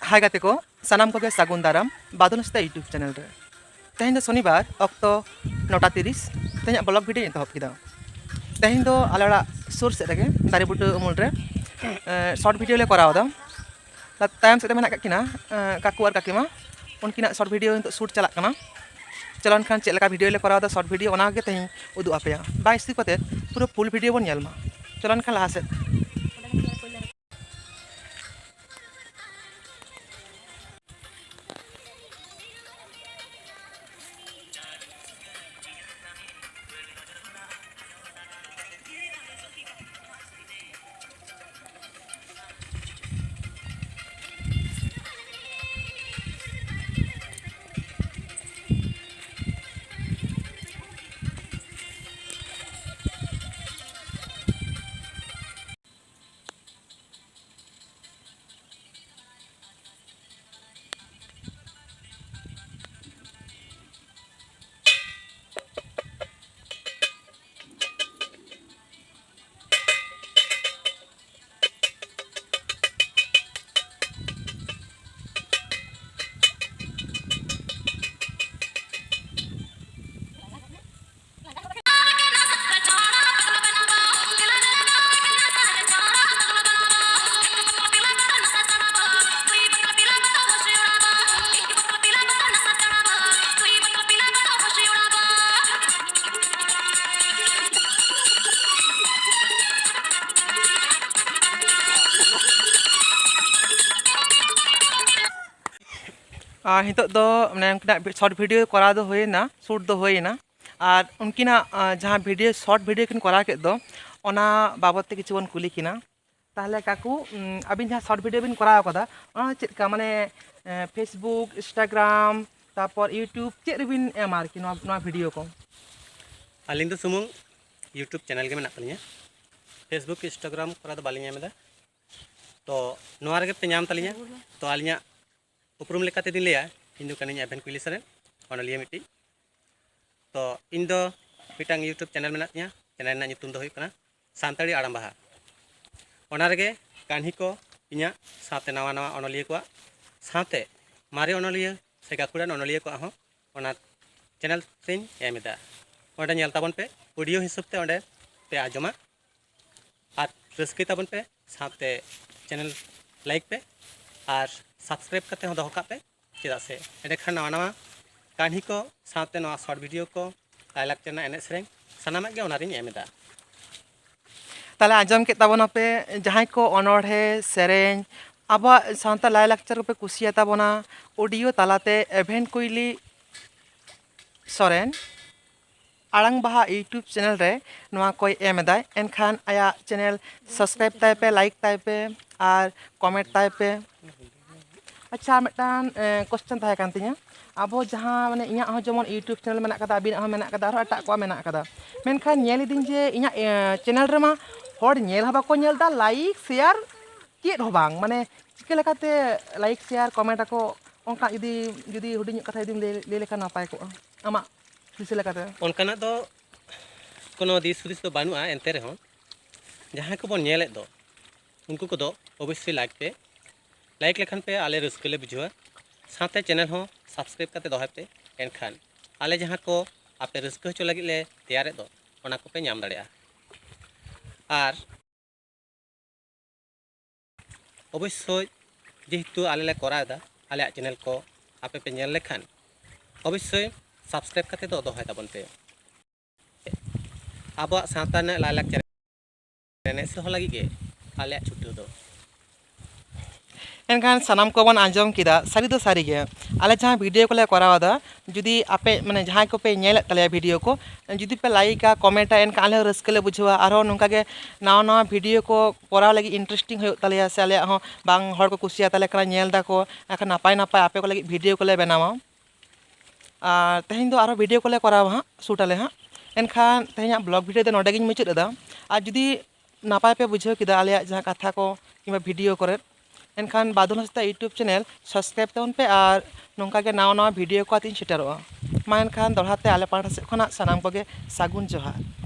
हाय गाते को सानाम को सागुन दाराम बादल हंसदा यूट्यूब चैनल रे तेहें शनिवार अक्तो 9:30 तेहें ब्लॉग वीडियो एतहब किदा तेहें आले सुर सेद रे दारे बुटा उमुल रे शॉर्ट वीडियो ले करावदा तायम सेद मेना किना काकू और काकीमा उनकिना शॉर्ट वीडियो शूट चलाक कना चलन खान चेलका वीडियो ले करावदा शॉर्ट वीडियो ओना गे तेहें उदु आपेया बाय स्थिति कते पूरा फुल वीडियो बन नेलमा चलन खान लहा सेद हितो दो माने उनकिना शॉर्ट वीडियो करा दो होइना शूट दो होइना और उनकिना जहाँ वीडियो शॉर्ट वीडियो किन करा के दो ओना बाबत ते किछु बन कुली किना ताहले काकू अबिन जहाँ शॉर्ट वीडियो बिन करा कदा ओना चेका माने फेसबुक इंस्टाग्राम तापर यूट्यूब चेक रिबिन एमार कि नोआ वीडियो को आलिंग दो सुमुंग यूट्यूब चैनल के मेना तलिया फेसबुक इंस्टाग्राम करा दो बालिंग एमदा तो नोआ रे पे नाम तलिया तो आलिया उपरुम लेकाते दिन लिया इन दो कनिया एभेन कुइली सरे ओनलिया मिटी तो इन दो मिटांग यूट्यूब चैनल मेना तिया चैनल ना nyutum दो हुई कना सानताड़ी आड़ाम बाहा ओना रेगे कान्ही को इnya साथे नवा नवा ओनलिया को साथे मारे ओनलिया से गाकुड़ान ओनलिया को हो ओना चैनल सेन एमिदा ओंडे नेल ताबन पे ऑडियो हिसाब ते ओंडे पे आजमा और रस्के ताबन पे साथे चैनल लाइक पे और सब्सक्राइब करते हो दोका पे चेदा से एंडखान नवा नवा कान्ही को साथे नवा शॉर्ट वीडियो को लाइलाकचर ना एने सेरेंग सानामा गे ओनारिन एमेदा ताले आजम के ताबना पे जहां को अनोढ़े सेरें अब सानता लाइलाकचर पे कुसिया ताबना ऑडियो तालाते एभेन कुइली सोरेन आड़ांग बाहा यूट्यूब चैनल रे नवा कोई एमेदा एनखान आया चैनल सब्सक्राइब ताय पे लाइक ताय पे और कमेंट ताय पे अच्छा मिटान क्वेश्चन ताहे कान तिया अब जहाँ माने इया हो जेमन यूट्यूब चैनल मेना कदा अबिन हो मेना कदा एटा को मेना कदा मेनखान नेल दिन जे इया चैनल रे मा हर नेल हबा को नेल दा लाइक शेयर चेद हो बांग माने चिके लेकाते लाइक शेयर कमेंट को ओंका जुदी हुडिन कथा जुदी ले लेखा नापाय को आमा दिसे लेकाते ओनकाना दो कोनो दिस हुदिस दो बानुआ एनते रे हो जहाँ को बन नेले दो उनको को दो अवश्य लाइक लेखन पे आले रस्कले बुझुआ साथे चैनल हो सब्सक्राइब करते दोहे पे एनखान आले जहाँ को आपे रस्क हचो लगी ले तैयार दो ओना को पे नाम दाड़िया और अवश्य जेहेतु आले ले करादा आले चैनल को आपे पे नेल लेखान अवश्य सब्सक्राइब करते दो दोहे ताबन पे अब साता ने लाइलाकचर एने से हो लगी के आले छुट्टी दो एनखान सानाम को बन आंजम किदा सारी दो सारी गे आले जहाँ वीडियो को ले करावदा जुदी आपे माने जहाँ को पे नेल तले वीडियो को जुदी पे लाइक कमेंटा एनखान आले रस्कले बुझवा आरो नोंका गे नवा नवा वीडियो को कराव लगी इंटरेस्टिंग हो तले से आले हो बांग हर को कुसिया तले कना नेल दा को एखन नापाय नापाय आपे को लगी वीडियो को ले बनावा आ तेहें दो आरो वीडियो को ले करावा हां शूट आले हां एनखान तेहें ब्लॉग वीडियो दे नोडे गिन मुचुद दा आ जुदी नापाय पे बुझाव किदा आले जहाँ कथा को किबा वीडियो करे एनखान बादल हंसदा यूट्यूब चैनल सब्सक्राइब ताबन पे और नोंका गे नवा नवा वीडियो को आतिन सेटेरोआ मा एनखान दोहराते आले पाठा से खना सानाम को गे सागुन जोहार।